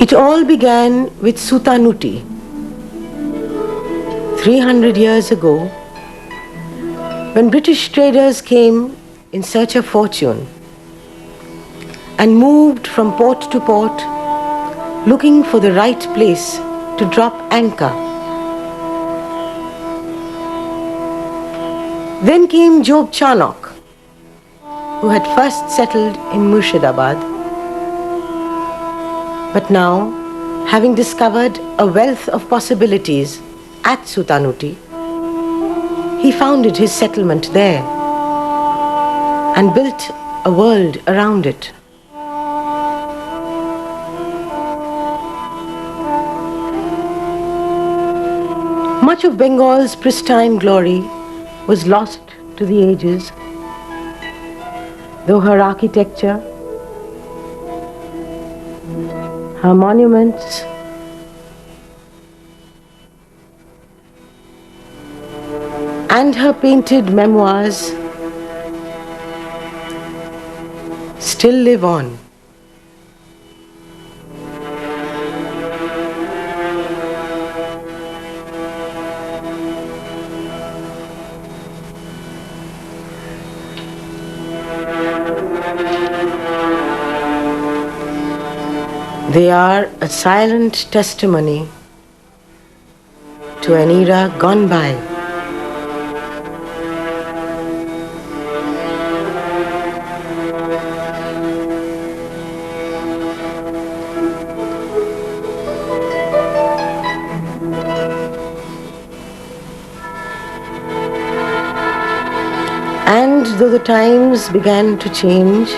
It all began with Sutanuti. 300 years ago, when British traders came in search of fortune and moved from port to port looking for the right place to drop anchor. Then came Job Charnock, who had first settled in Murshidabad. But now, having discovered a wealth of possibilities at Sutanuti, he founded his settlement there and built a world around it. Much of Bengal's pristine glory was lost to the ages, though her architecture, her monuments, and her painted memoirs still live on. They are a silent testimony to an era gone by. And though the times began to change,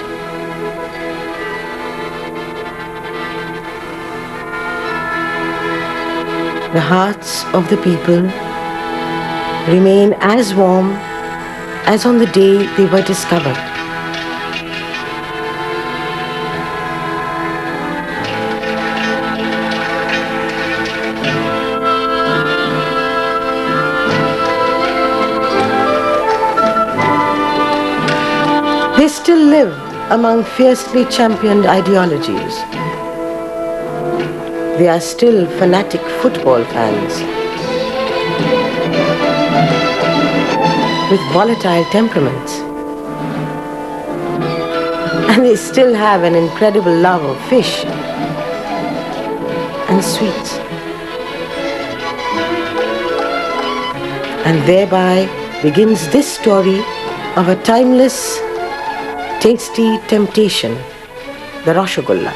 the hearts of the people remain as warm as on the day they were discovered. They still live among fiercely championed ideologies. They are still fanatic football fans with volatile temperaments. And they still have an incredible love of fish and sweets. And thereby begins this story of a timeless, tasty temptation, the Rosogolla.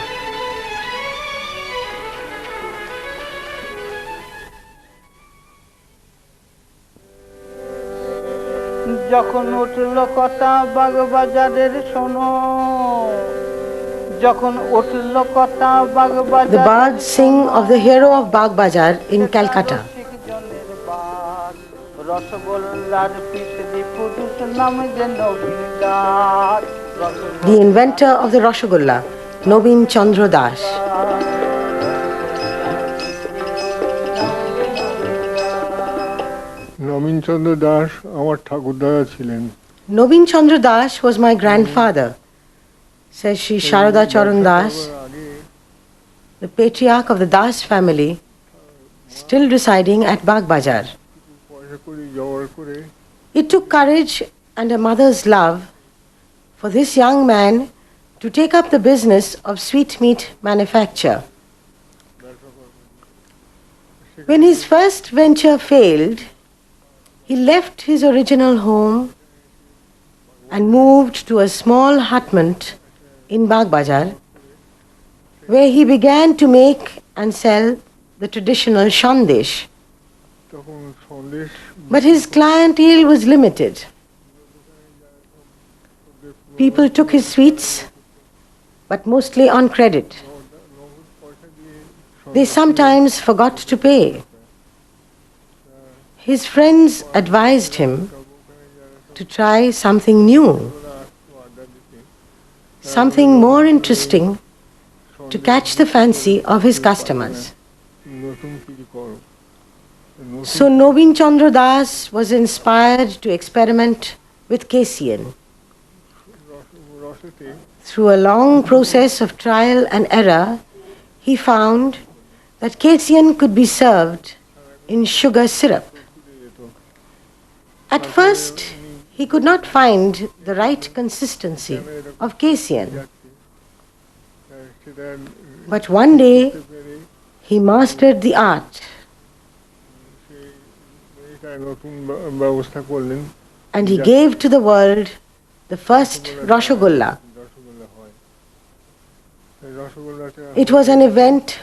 যখন উঠলো কথা বাগবাজারের শোনো যখন উঠলো কথা Bagbazar The bards sing of the hero of Bagbazar in Calcutta. রসগোল্লার পিছলি পুরুষ নাম যে নবীন Das The inventor of the Rosogolla, Nobin Chandra Das. নবীন চন্দ্র দাস আমার ঠাকুরদাদা ছিলেন। Nobin Chandra Das was my grandfather, says Sri Sharada Charan Das, the patriarch of the Das family, still residing at Bagbazar. It took courage and a mother's love for this young man to take up the business of sweetmeat manufacture. When his first venture failed, he left his original home and moved to a small hutment in Bagbazar, where he began to make and sell the traditional shandesh. But his clientele was limited. People took his sweets, but mostly on credit. They sometimes forgot to pay. His friends advised him to try something new, something more interesting to catch the fancy of his customers. So Nobin Chandra Das was inspired to experiment with casein. Through a long process of trial and error, he found that casein could be served in sugar syrup. At first, he could not find the right consistency of casein. But one day, he mastered the art and he gave to the world the first Rosogolla. It was an event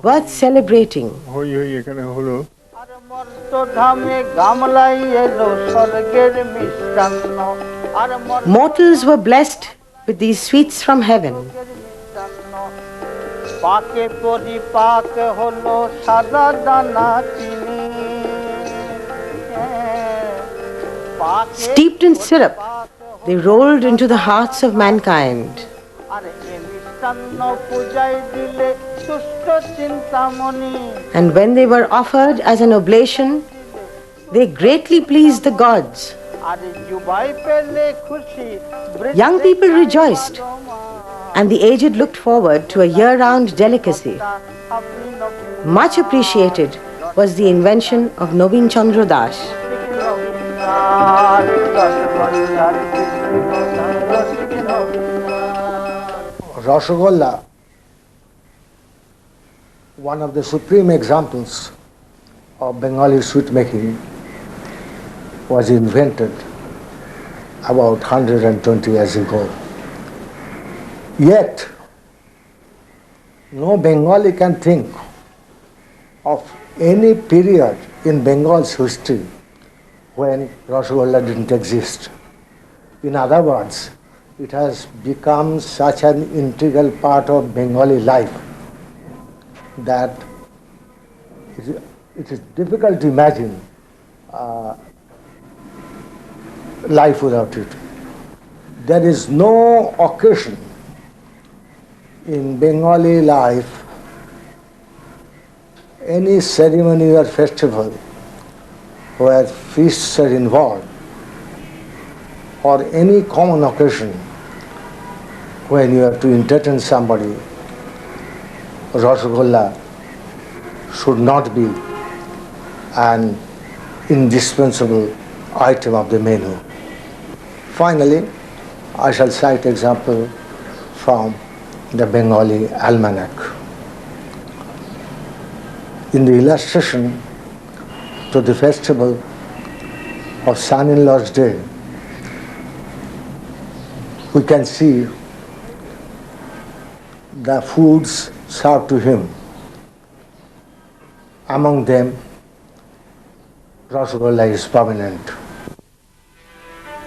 worth celebrating. Mortals were blessed with these sweets from heaven. Steeped in syrup, they rolled into the hearts of mankind. And when they were offered as an oblation, they greatly pleased the gods. Young people rejoiced, and the aged looked forward to a year-round delicacy. Much appreciated was the invention of Nobin Chandra Das. Rosogolla, one of the supreme examples of Bengali sweet making, was invented about 120 years ago. Yet, no Bengali can think of any period in Bengal's history when Rosogolla didn't exist. In other words, it has become such an integral part of Bengali life that it is difficult to imagine life without it. There is no occasion in Bengali life, any ceremony or festival where feasts are involved, or any common occasion when you have to entertain somebody, Rosogolla should not be an indispensable item of the menu. Finally, I shall cite example from the Bengali almanac. In the illustration to the festival of son-in-law's day, we can see the foods served to him. Among them, Rosogolla is prominent.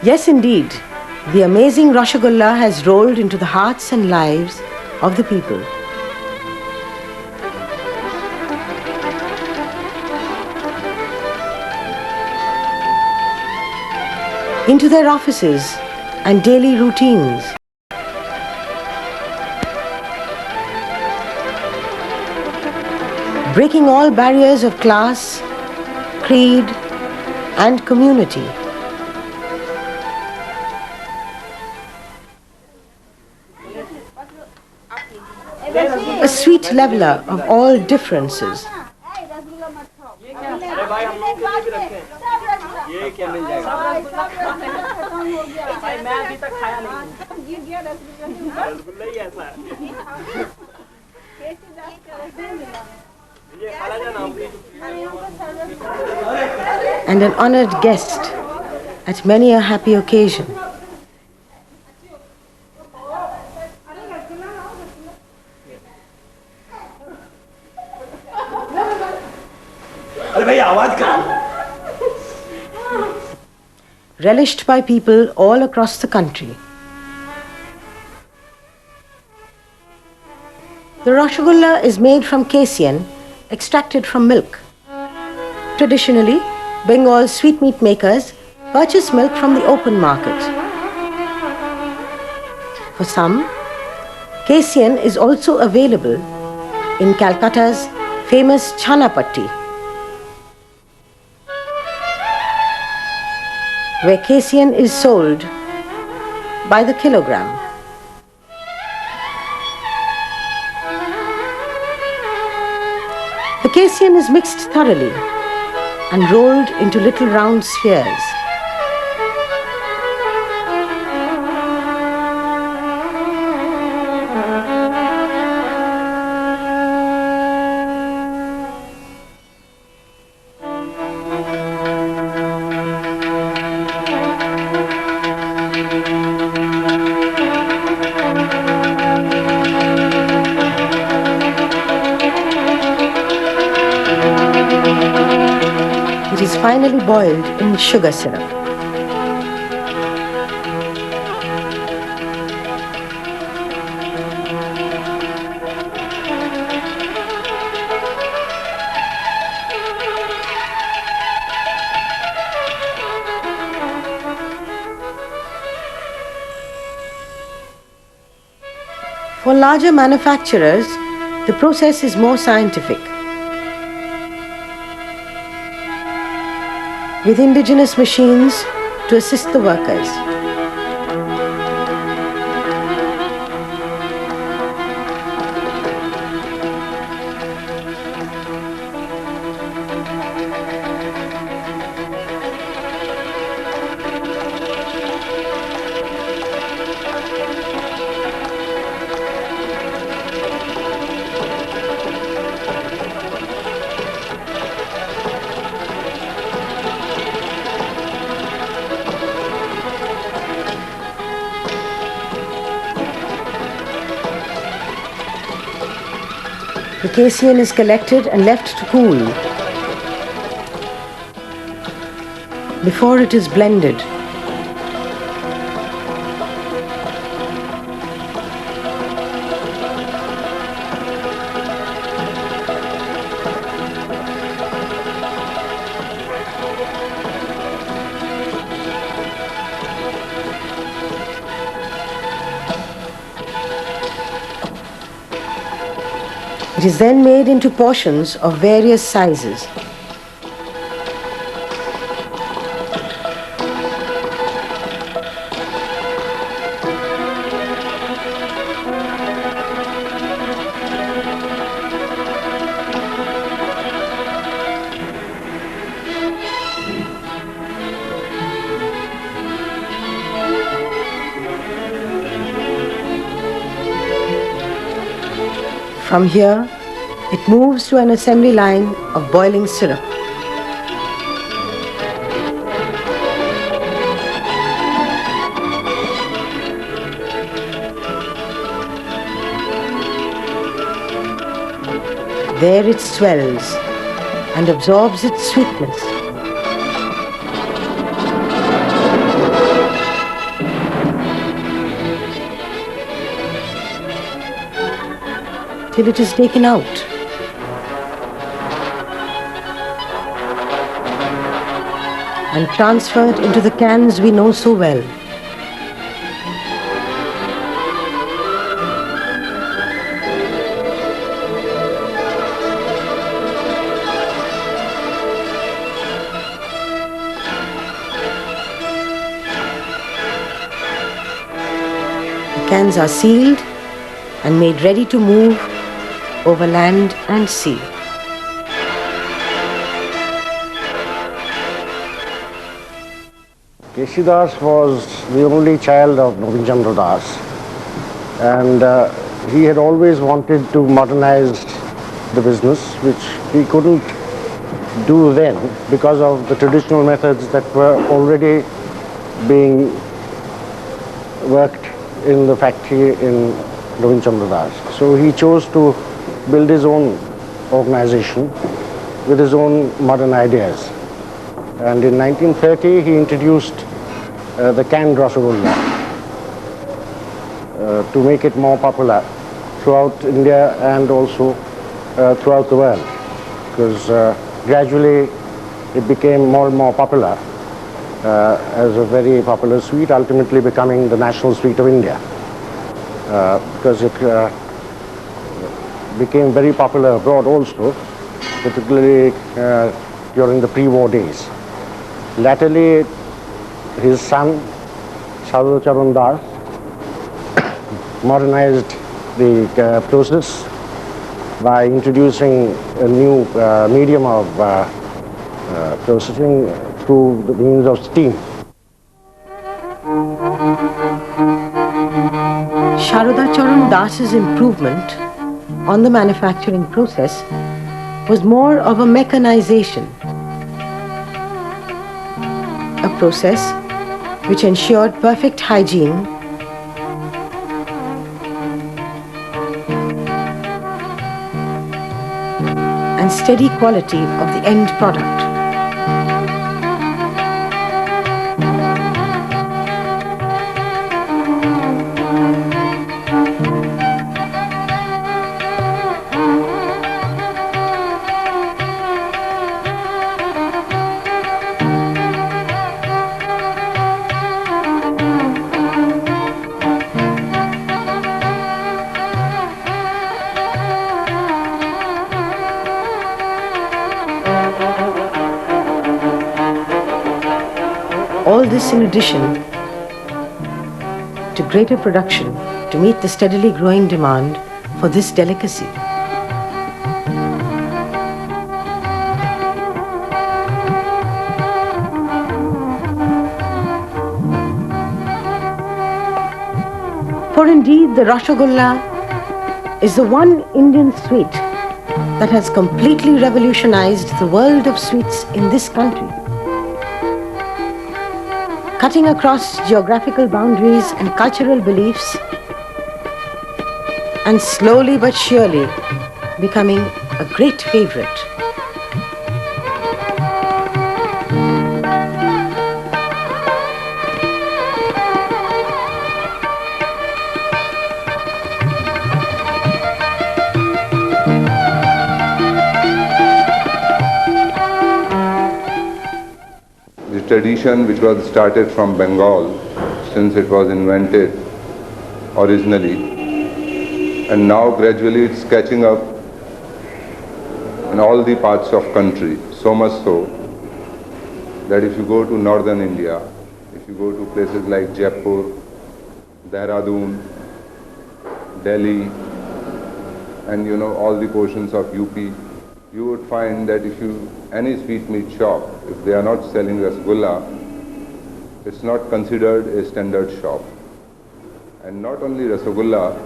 Yes, indeed, the amazing Rosogolla has rolled into the hearts and lives of the people. Into their offices and daily routines. Breaking all barriers of class, creed, and community. A sweet leveler of all differences. And an honored guest at many a happy occasion. Relished by people all across the country. The Rosogolla is made from casein extracted from milk. Traditionally, Bengal sweetmeat makers purchase milk from the open market. For some, casein is also available in Calcutta's famous Chanapatti, where casein is sold by the kilogram. The casein is mixed thoroughly and rolled into little round spheres. It is finally boiled in sugar syrup. For larger manufacturers, the process is more scientific. With indigenous machines to assist the workers. The casein is collected and left to cool before it is blended. It is then made into portions of various sizes. From here, it moves to an assembly line of boiling syrup. There it swells and absorbs its sweetness. Till it is taken out. And transferred into the cans we know so well. The cans are sealed and made ready to move over land and sea. Keshi Das was the only child of Navin Chandra Das, and he had always wanted to modernize the business, which he couldn't do then because of the traditional methods that were already being worked in the factory in Navin Chandra Das. So he chose to build his own organization with his own modern ideas. And in 1930 he introduced the canned Rosogolla to make it more popular throughout India and also throughout the world, because gradually it became more and more popular as a very popular sweet, ultimately becoming the national sweet of India, because it became very popular abroad also, particularly during the pre-war days. Latterly, his son, Sadhu Charan Das, modernized the process by introducing a new medium of processing through the means of steam. Sharada Charan Das's improvement on the manufacturing process was more of a mechanization, a process which ensured perfect hygiene and steady quality of the end product. All this in addition to greater production to meet the steadily growing demand for this delicacy. For indeed, the Rosogolla is the one Indian sweet that has completely revolutionized the world of sweets in this country, cutting across geographical boundaries and cultural beliefs, and slowly but surely becoming a great favorite. Tradition which was started from Bengal since it was invented originally, and now gradually it's catching up in all the parts of country, so much so that if you go to northern India, if you go to places like Jaipur, Dehradun, Delhi, and all the portions of UP, you would find that if any sweetmeat shop, if they are not selling Rasogolla, it's not considered a standard shop. And not only Rasogolla,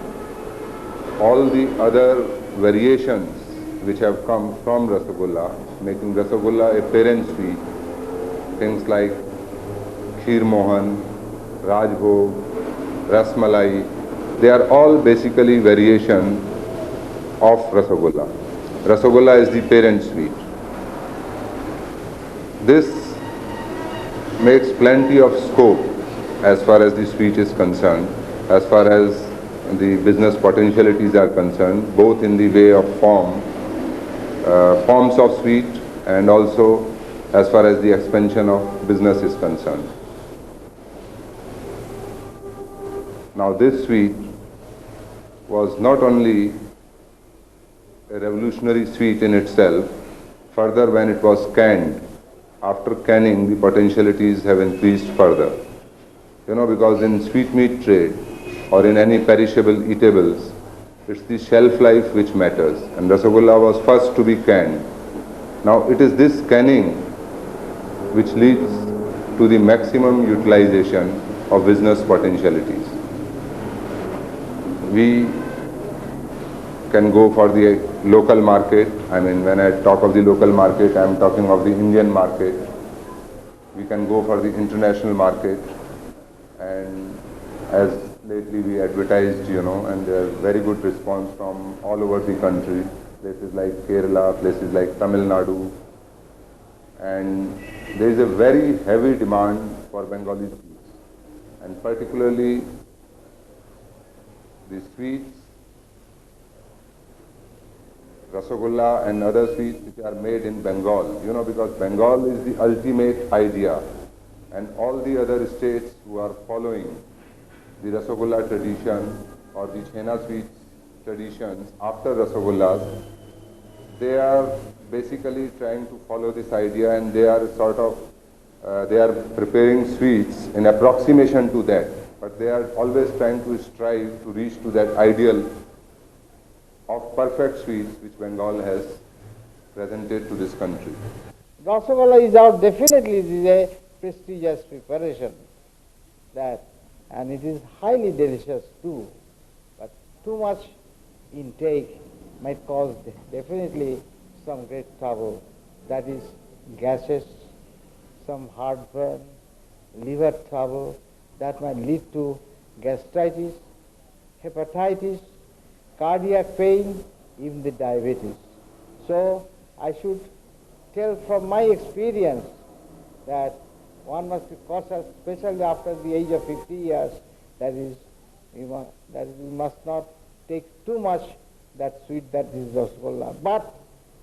all the other variations which have come from Rasogolla, making Rasogolla a parent sweet, things like Kheer Mohan, Rajbhog, Rasmalai, they are all basically variation of Rasogolla. Rasogolla is the parent sweet. This makes plenty of scope as far as the sweet is concerned, as far as the business potentialities are concerned, both in the way of forms of sweet, and also as far as the expansion of business is concerned. Now this sweet was not only a revolutionary sweet in itself, further when it was canned, after canning the potentialities have increased further. Because in sweetmeat trade or in any perishable eatables, it's the shelf life which matters, and Rasogolla was first to be canned. Now it is this canning which leads to the maximum utilization of business potentialities. We can go for the local market. I mean, when I talk of the local market, I am talking of the Indian market. We can go for the international market, and as lately we advertised, and there is very good response from all over the country, places like Kerala, places like Tamil Nadu, and there is a very heavy demand for Bengali sweets, and particularly the sweets, Rasogolla and other sweets which are made in Bengal, because Bengal is the ultimate idea, and all the other states who are following the Rasogolla tradition or the Chhena sweets traditions after Rasogollas, they are basically trying to follow this idea, and they are they are preparing sweets in approximation to that, but they are always trying to strive to reach to that ideal of perfect sweets which Bengal has presented to this country. Rosogolla is out, definitely it is a prestigious preparation, that, and it is highly delicious too, but too much intake might cause definitely some great trouble, that is gases, some heartburn, liver trouble, that might lead to gastritis, hepatitis, cardiac pain, even the diabetes. So I should tell from my experience that one must be cautious, especially after the age of 50 years, that is, we must not take too much that sweet that is Rosogolla. But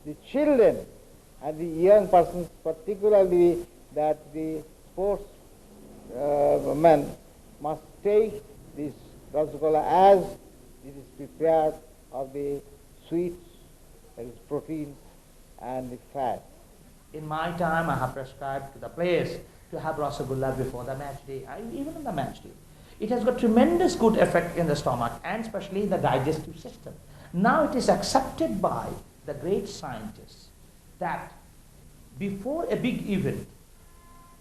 the children and the young persons, particularly that the sports men, must take this Rosogolla as it is prepared of the sweets, that is proteins and the fat. In my time, I have prescribed to the players to have Rosogolla before the match day, even on the match day. It has got tremendous good effect in the stomach and especially in the digestive system. Now it is accepted by the great scientists that before a big event,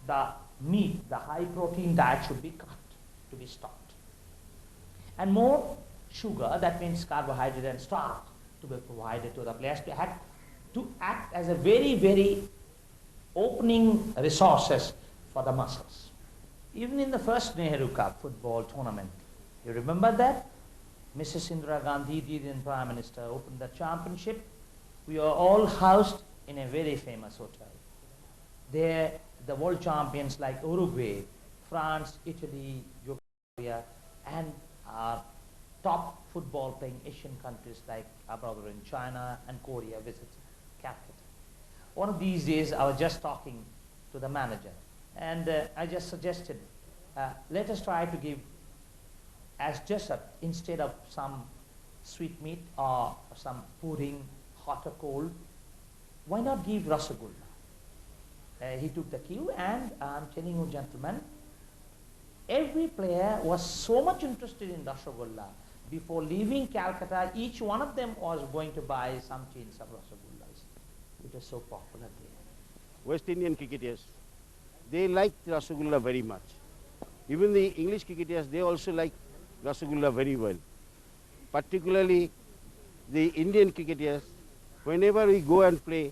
the meat, the high protein diet should be cut, to be stopped. And more sugar, that means carbohydrate and starch, to be provided to the players to act as a very, very opening resources for the muscles. Even in the first Nehru Cup football tournament, you remember that? Mrs. Indira Gandhi, the Indian Prime Minister, opened the championship. We were all housed in a very famous hotel. There, the world champions like Uruguay, France, Italy, Yugoslavia, and our top football playing Asian countries like our brother in China and Korea visited Calcutta. One of these days, I was just talking to the manager, and I just suggested, let us try to give as dessert, instead of some sweet meat or some pudding, hot or cold, why not give Rosogolla? He took the cue, and I'm telling you, gentlemen, every player was so much interested in Rosogolla. Before leaving Calcutta, each one of them was going to buy some tins of Rosogollas. It was so popular there. West Indian cricketers, they like Rosogolla very much. Even the English cricketers, they also like Rosogolla very well. Particularly the Indian cricketers, whenever we go and play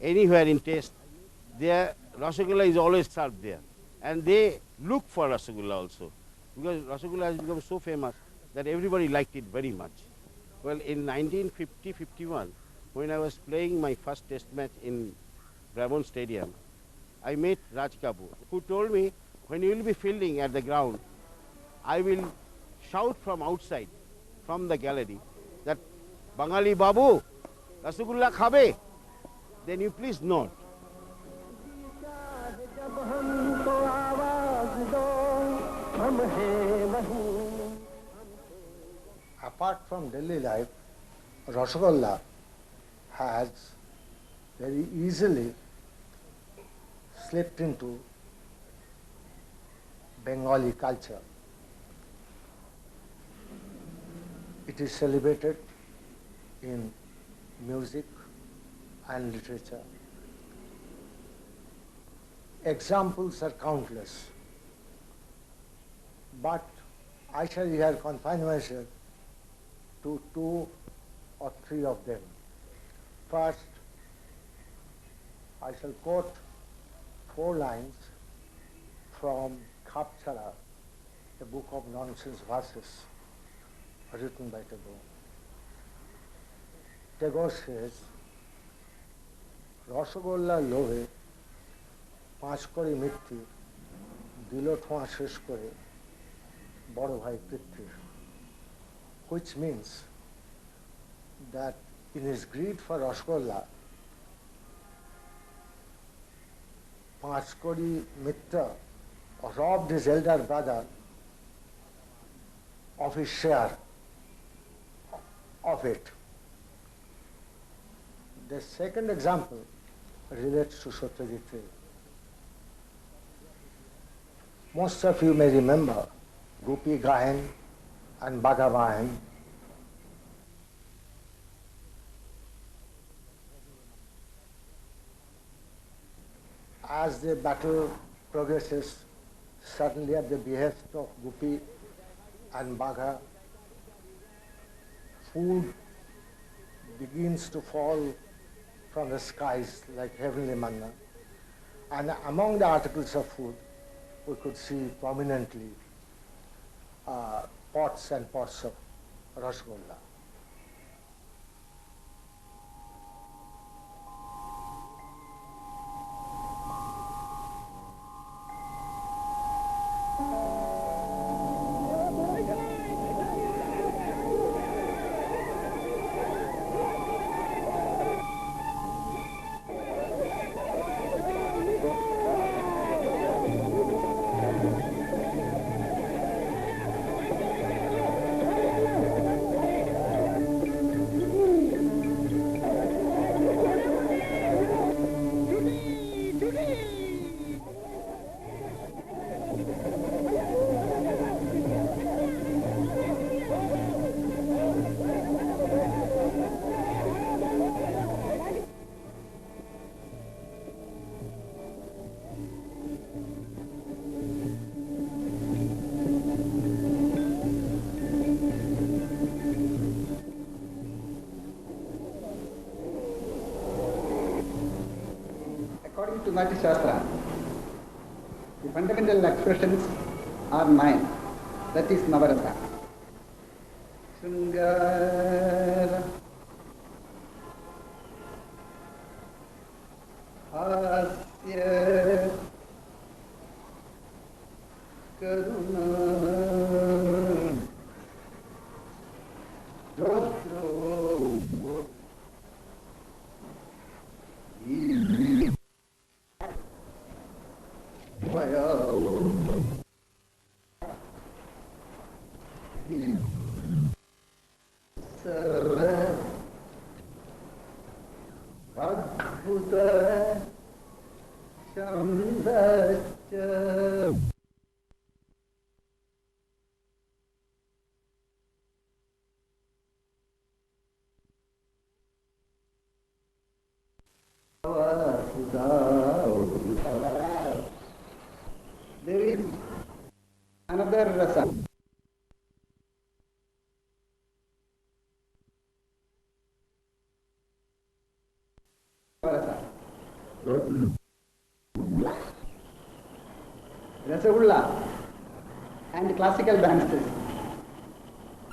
anywhere in Test, their Rosogolla is always served there. And they look for Rosogolla also, because Rosogolla has become so famous that everybody liked it very much. Well, in 1950-51, when I was playing my first Test match in Brabant Stadium, I met Raj Kapoor, who told me, when you will be fielding at the ground, I will shout from outside, from the gallery, that Bangali Babu, Rosogolla khabe? Then you please nod. Apart from daily life, Rosogolla has very easily slipped into Bengali culture. It is celebrated in music and literature. Examples are countless, but I shall here confine myself to 2 or 3 of them. First, I shall quote 4 lines from Khapchara, a book of nonsense verses written by Tagore. Tagore says, Rosogolla lohe 5 kori mitti dilo thoa shesh kore boro bhai Prithvi, which means that in his greed for Rosogolla, 5 kori Mitra robbed his elder brother of his share of it. The second example relates to Satyajit Ray. Most of you may remember Gopi Gayan and Bhagavan. as the battle progresses, suddenly at the behest of Gupi and Bagha, food begins to fall from the skies like heavenly manna. And among the articles of food, we could see prominently pots and pots of Rosogolla. According to Nati Shastra, the fundamental expressions are 9. That is Navarata. Shringara, Hasya, Karuna, Rudra, Adbhuta, Shamdacha. There is another rasa. Rasagulla and classical dances.